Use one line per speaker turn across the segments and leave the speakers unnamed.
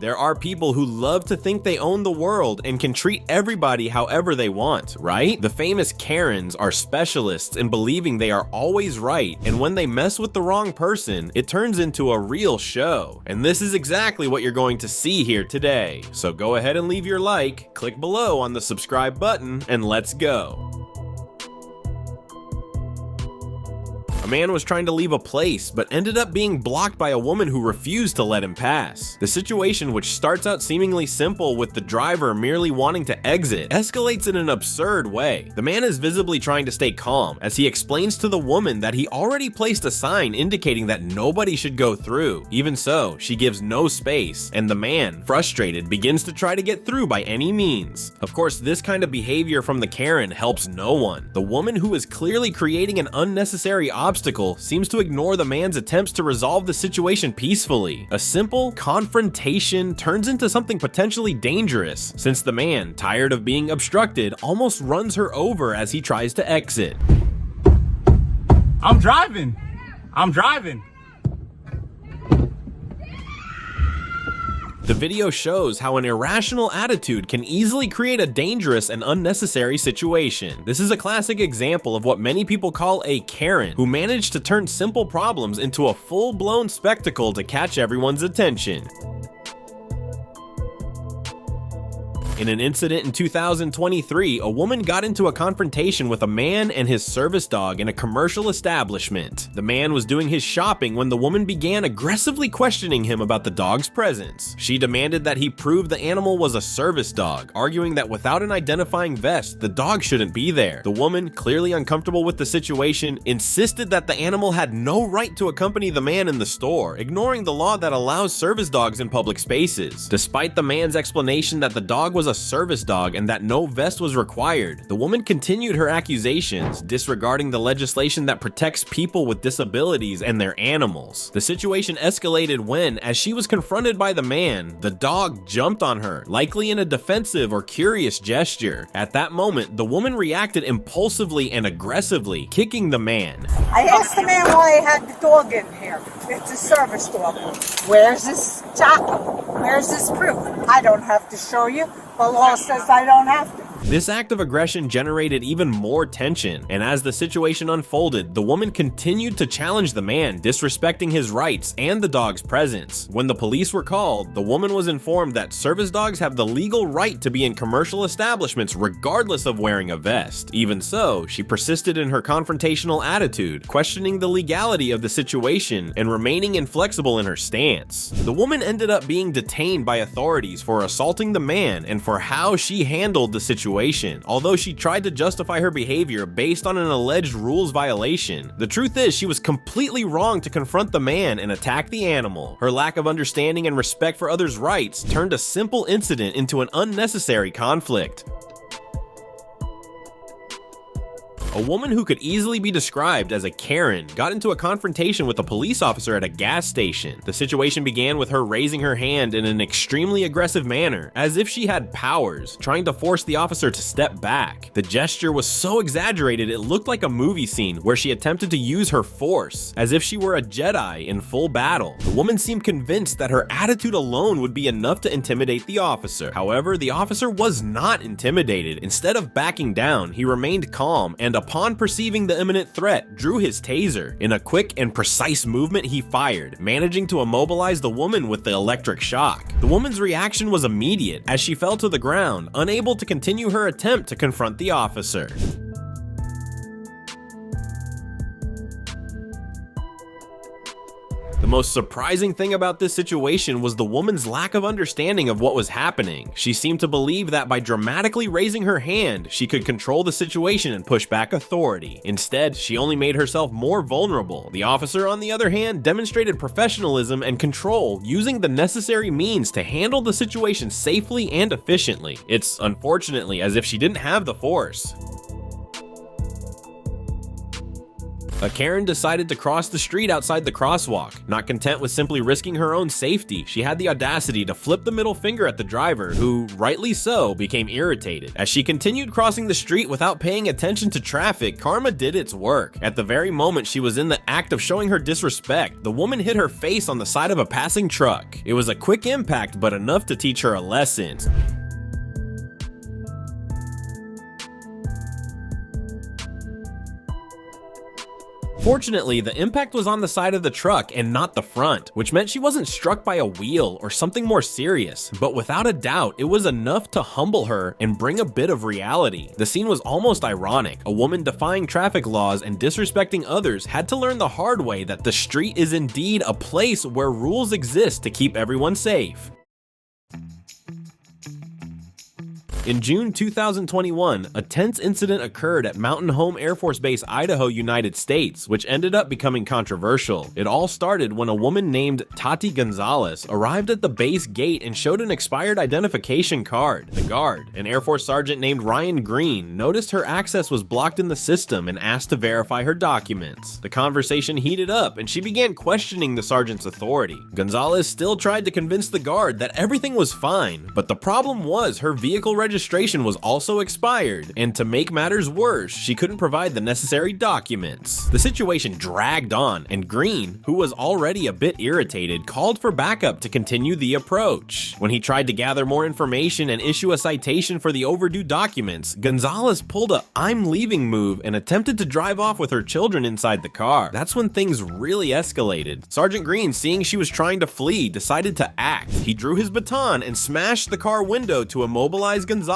There are people who love to think they own the world and can treat everybody however they want, right? The famous Karens are specialists in believing they are always right, and when they mess with the wrong person, it turns into a real show. And this is exactly what you're going to see here today. So go ahead and leave your like, click below on the subscribe button, and let's go. A man was trying to leave a place, but ended up being blocked by a woman who refused to let him pass. The situation, which starts out seemingly simple with the driver merely wanting to exit, escalates in an absurd way. The man is visibly trying to stay calm as he explains to the woman that he already placed a sign indicating that nobody should go through. Even so, she gives no space, and the man, frustrated, begins to try to get through by any means. Of course, this kind of behavior from the Karen helps no one. The woman, who is clearly creating an unnecessary obstacle, seems to ignore the man's attempts to resolve the situation peacefully. A simple confrontation turns into something potentially dangerous, since the man, tired of being obstructed, almost runs her over as he tries to exit.
I'm driving.
The video shows how an irrational attitude can easily create a dangerous and unnecessary situation. This is a classic example of what many people call a Karen, who managed to turn simple problems into a full-blown spectacle to catch everyone's attention. In an incident in 2023, a woman got into a confrontation with a man and his service dog in a commercial establishment. The man was doing his shopping when the woman began aggressively questioning him about the dog's presence. She demanded that he prove the animal was a service dog, arguing that without an identifying vest, the dog shouldn't be there. The woman, clearly uncomfortable with the situation, insisted that the animal had no right to accompany the man in the store, ignoring the law that allows service dogs in public spaces. Despite the man's explanation that the dog was a service dog and that no vest was required, the woman continued her accusations, disregarding the legislation that protects people with disabilities and their animals. The situation escalated when, as she was confronted by the man, the dog jumped on her, likely in a defensive or curious gesture. At that moment, the woman reacted impulsively and aggressively, kicking the man.
I asked the man why he had the dog in here. It's a service dog. Where's his jacket? Where's his proof? I don't have to show you. The law says I don't have to.
This act of aggression generated even more tension, and as the situation unfolded, the woman continued to challenge the man, disrespecting his rights and the dog's presence. When the police were called, the woman was informed that service dogs have the legal right to be in commercial establishments regardless of wearing a vest. Even so, she persisted in her confrontational attitude, questioning the legality of the situation and remaining inflexible in her stance. The woman ended up being detained by authorities for assaulting the man and for how she handled the situation. Although she tried to justify her behavior based on an alleged rules violation, the truth is she was completely wrong to confront the man and attack the animal. Her lack of understanding and respect for others' rights turned a simple incident into an unnecessary conflict. A woman who could easily be described as a Karen got into a confrontation with a police officer at a gas station. The situation began with her raising her hand in an extremely aggressive manner, as if she had powers, trying to force the officer to step back. The gesture was so exaggerated it looked like a movie scene where she attempted to use her force, as if she were a Jedi in full battle. The woman seemed convinced that her attitude alone would be enough to intimidate the officer. However, the officer was not intimidated. Instead of backing down, he remained calm and upon perceiving the imminent threat, drew his taser. In a quick and precise movement, he fired, managing to immobilize the woman with the electric shock. The woman's reaction was immediate, as she fell to the ground, unable to continue her attempt to confront the officer. The most surprising thing about this situation was the woman's lack of understanding of what was happening. She seemed to believe that by dramatically raising her hand, she could control the situation and push back authority. Instead, she only made herself more vulnerable. The officer, on the other hand, demonstrated professionalism and control, using the necessary means to handle the situation safely and efficiently. It's unfortunately as if she didn't have the force. A Karen decided to cross the street outside the crosswalk. Not content with simply risking her own safety, she had the audacity to flip the middle finger at the driver, who, rightly so, became irritated. As she continued crossing the street without paying attention to traffic, karma did its work. At the very moment she was in the act of showing her disrespect, the woman hit her face on the side of a passing truck. It was a quick impact, but enough to teach her a lesson. Fortunately, the impact was on the side of the truck and not the front, which meant she wasn't struck by a wheel or something more serious, but without a doubt, it was enough to humble her and bring a bit of reality. The scene was almost ironic. A woman defying traffic laws and disrespecting others had to learn the hard way that the street is indeed a place where rules exist to keep everyone safe. In June 2021, a tense incident occurred at Mountain Home Air Force Base, Idaho, United States, which ended up becoming controversial. It all started when a woman named Tati Gonzalez arrived at the base gate and showed an expired identification card. The guard, an Air Force sergeant named Ryan Green, noticed her access was blocked in the system and asked to verify her documents. The conversation heated up and she began questioning the sergeant's authority. Gonzalez still tried to convince the guard that everything was fine, but the problem was her vehicle registration was also expired, and to make matters worse, she couldn't provide the necessary documents. The situation dragged on, and Green, who was already a bit irritated, called for backup to continue the approach. When he tried to gather more information and issue a citation for the overdue documents, Gonzalez pulled a "I'm leaving" move and attempted to drive off with her children inside the car. That's when things really escalated. Sergeant Green, seeing she was trying to flee, decided to act. He drew his baton and smashed the car window to immobilize Gonzalez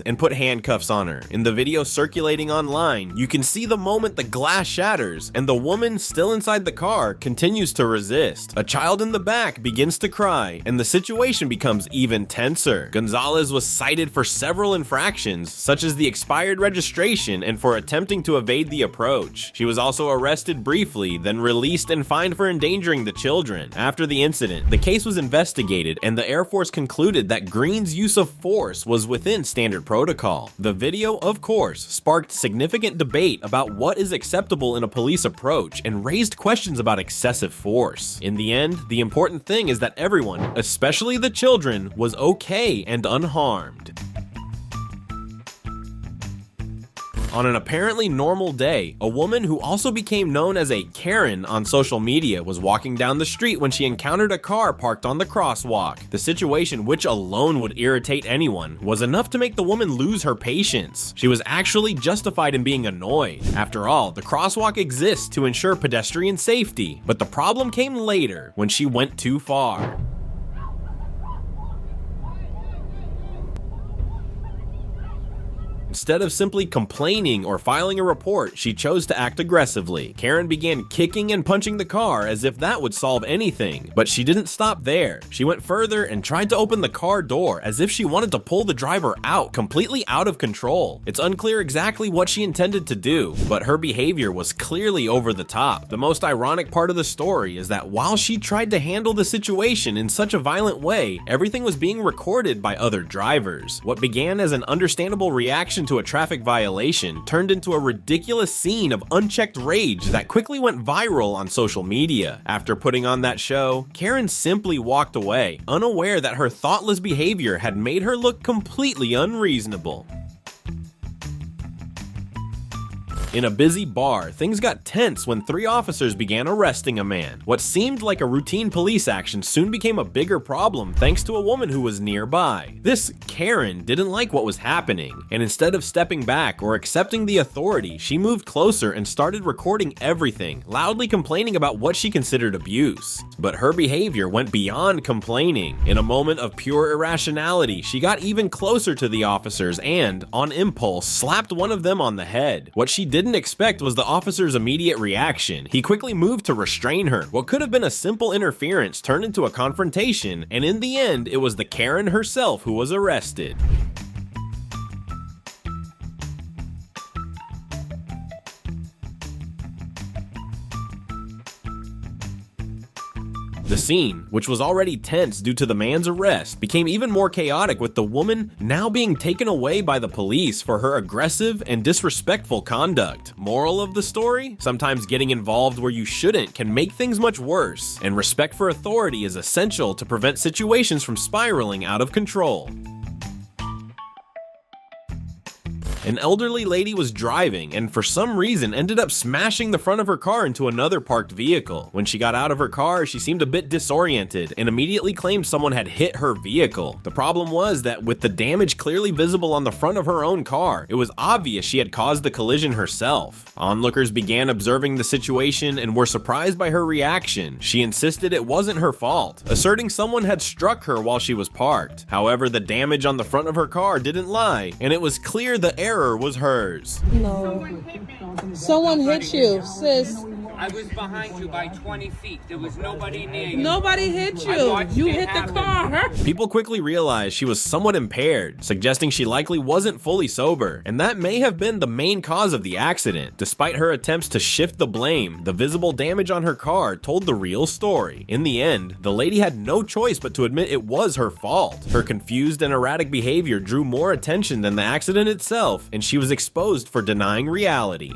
and put handcuffs on her. In the video circulating online, you can see the moment the glass shatters and the woman still inside the car continues to resist. A child in the back begins to cry and the situation becomes even tenser. Gonzalez was cited for several infractions, such as the expired registration and for attempting to evade the approach. She was also arrested briefly, then released and fined for endangering the children. After the incident, the case was investigated and the Air Force concluded that Green's use of force was within standard protocol. The video, of course, sparked significant debate about what is acceptable in a police approach and raised questions about excessive force. In the end, the important thing is that everyone, especially the children, was okay and unharmed. On an apparently normal day, a woman who also became known as a Karen on social media was walking down the street when she encountered a car parked on the crosswalk. The situation, which alone would irritate anyone, was enough to make the woman lose her patience. She was actually justified in being annoyed. After all, the crosswalk exists to ensure pedestrian safety, but the problem came later when she went too far. Instead of simply complaining or filing a report, she chose to act aggressively. Karen began kicking and punching the car as if that would solve anything, but she didn't stop there. She went further and tried to open the car door as if she wanted to pull the driver out, completely out of control. It's unclear exactly what she intended to do, but her behavior was clearly over the top. The most ironic part of the story is that while she tried to handle the situation in such a violent way, everything was being recorded by other drivers. What began as an understandable reaction to a traffic violation turned into a ridiculous scene of unchecked rage that quickly went viral on social media. After putting on that show, Karen simply walked away, unaware that her thoughtless behavior had made her look completely unreasonable. In a busy bar, things got tense when 3 officers began arresting a man. What seemed like a routine police action soon became a bigger problem thanks to a woman who was nearby. This Karen didn't like what was happening, and instead of stepping back or accepting the authority, she moved closer and started recording everything, loudly complaining about what she considered abuse. But her behavior went beyond complaining. In a moment of pure irrationality, she got even closer to the officers and, on impulse, slapped one of them on the head. What she didn't expect was the officer's immediate reaction. He quickly moved to restrain her. What could have been a simple interference turned into a confrontation, and in the end, it was the Karen herself who was arrested. The The scene, which was already tense due to the man's arrest, became even more chaotic with the woman now being taken away by the police for her aggressive and disrespectful conduct. Moral of the story? Sometimes getting involved where you shouldn't can make things much worse, and respect for authority is essential to prevent situations from spiraling out of control. An elderly lady was driving and for some reason ended up smashing the front of her car into another parked vehicle. When she got out of her car, she seemed a bit disoriented and immediately claimed someone had hit her vehicle. The problem was that with the damage clearly visible on the front of her own car, it was obvious she had caused the collision herself. Onlookers began observing the situation and were surprised by her reaction. She insisted it wasn't her fault, asserting someone had struck her while she was parked. However, the damage on the front of her car didn't lie, and it was clear the error was hers.
No. Someone hit you, sis.
I was behind you by 20 feet. There was nobody near you.
Nobody hit you. You hit the car.
People quickly realized she was somewhat impaired, suggesting she likely wasn't fully sober, and that may have been the main cause of the accident. Despite her attempts to shift the blame, the visible damage on her car told the real story. In the end, the lady had no choice but to admit it was her fault. Her confused and erratic behavior drew more attention than the accident itself, and she was exposed for denying reality.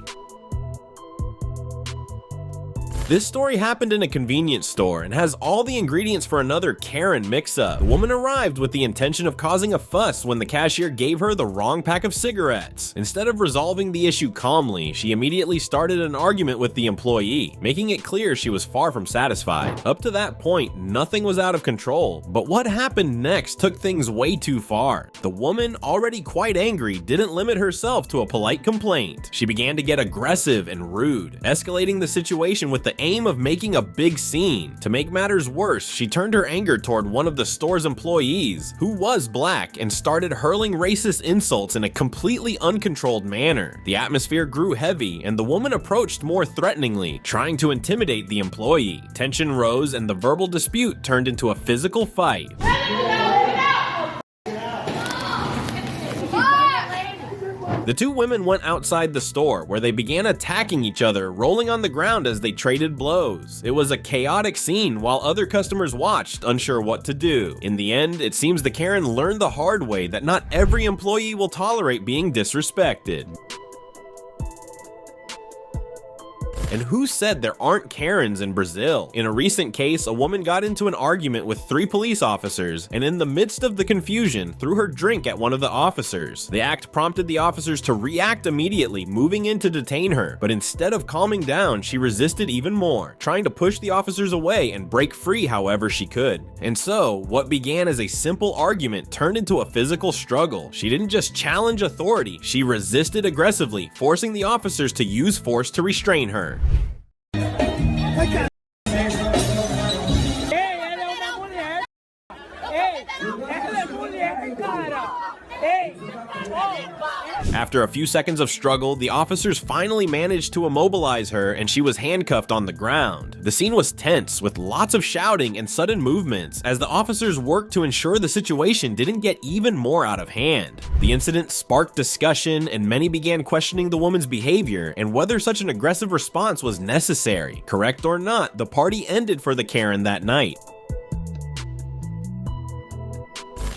This story happened in a convenience store and has all the ingredients for another Karen mix-up. The woman arrived with the intention of causing a fuss when the cashier gave her the wrong pack of cigarettes. Instead of resolving the issue calmly, she immediately started an argument with the employee, making it clear she was far from satisfied. Up to that point, nothing was out of control, but what happened next took things way too far. The woman, already quite angry, didn't limit herself to a polite complaint. She began to get aggressive and rude, escalating the situation with the aim of making a big scene. To make matters worse, she turned her anger toward one of the store's employees, who was black, and started hurling racist insults in a completely uncontrolled manner. The atmosphere grew heavy, and the woman approached more threateningly, trying to intimidate the employee. Tension rose, and the verbal dispute turned into a physical fight. The two women went outside the store, where they began attacking each other, rolling on the ground as they traded blows. It was a chaotic scene while other customers watched, unsure what to do. In the end, it seems the Karen learned the hard way that not every employee will tolerate being disrespected. And who said there aren't Karens in Brazil? In a recent case, a woman got into an argument with 3 police officers, and in the midst of the confusion, threw her drink at one of the officers. The act prompted the officers to react immediately, moving in to detain her, but instead of calming down, she resisted even more, trying to push the officers away and break free however she could. And so, what began as a simple argument turned into a physical struggle. She didn't just challenge authority, she resisted aggressively, forcing the officers to use force to restrain her. After a few seconds of struggle, the officers finally managed to immobilize her and she was handcuffed on the ground. The scene was tense, with lots of shouting and sudden movements as the officers worked to ensure the situation didn't get even more out of hand. The incident sparked discussion and many began questioning the woman's behavior and whether such an aggressive response was necessary. Correct or not, the party ended for the Karen that night.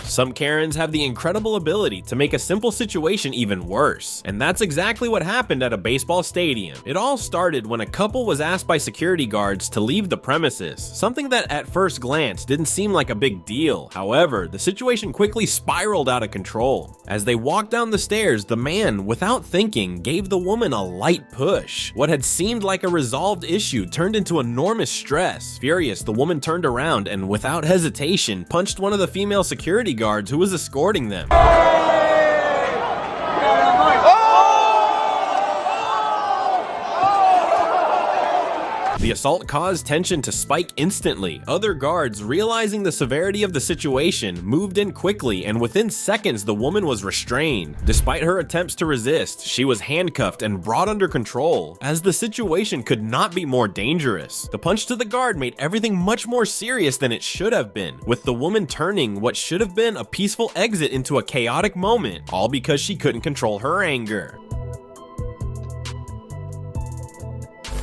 Some Karens have the incredible ability to make a simple situation even worse, and that's exactly what happened at a baseball stadium. It all started when a couple was asked by security guards to leave the premises, something that at first glance didn't seem like a big deal. However, the situation quickly spiraled out of control. As they walked down the stairs, the man, without thinking, gave the woman a light push. What had seemed like a resolved issue turned into enormous stress. Furious, the woman turned around and, without hesitation, punched one of the female security guards who was escorting them. The assault caused tension to spike instantly. Other guards, realizing the severity of the situation, moved in quickly, and within seconds the woman was restrained. Despite her attempts to resist, she was handcuffed and brought under control, as the situation could not be more dangerous. The punch to the guard made everything much more serious than it should have been, with the woman turning what should have been a peaceful exit into a chaotic moment, all because she couldn't control her anger.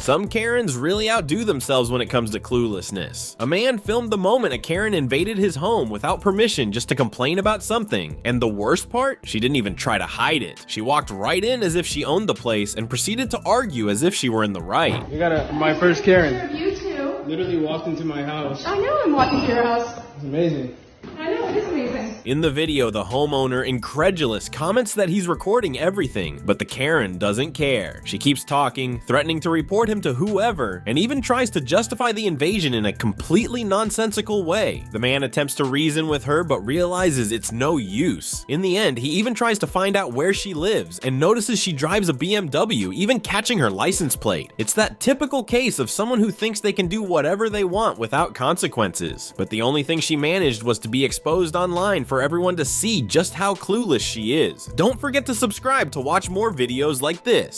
Some Karens really outdo themselves when it comes to cluelessness. A man filmed the moment a Karen invaded his home without permission just to complain about something. And the worst part? She didn't even try to hide it. She walked right in as if she owned the place and proceeded to argue as if she were in the right.
You got my first Karen.
You too.
Literally walked into my house.
I know I'm walking to your house.
It's amazing.
I know, it is amazing.
In the video, the homeowner, incredulous, comments that he's recording everything, but the Karen doesn't care. She keeps talking, threatening to report him to whoever, and even tries to justify the invasion in a completely nonsensical way. The man attempts to reason with her, but realizes it's no use. In the end, he even tries to find out where she lives, and notices she drives a BMW, even catching her license plate. It's that typical case of someone who thinks they can do whatever they want without consequences. But the only thing she managed was to be exposed online for everyone to see just how clueless she is. Don't forget to subscribe to watch more videos like this.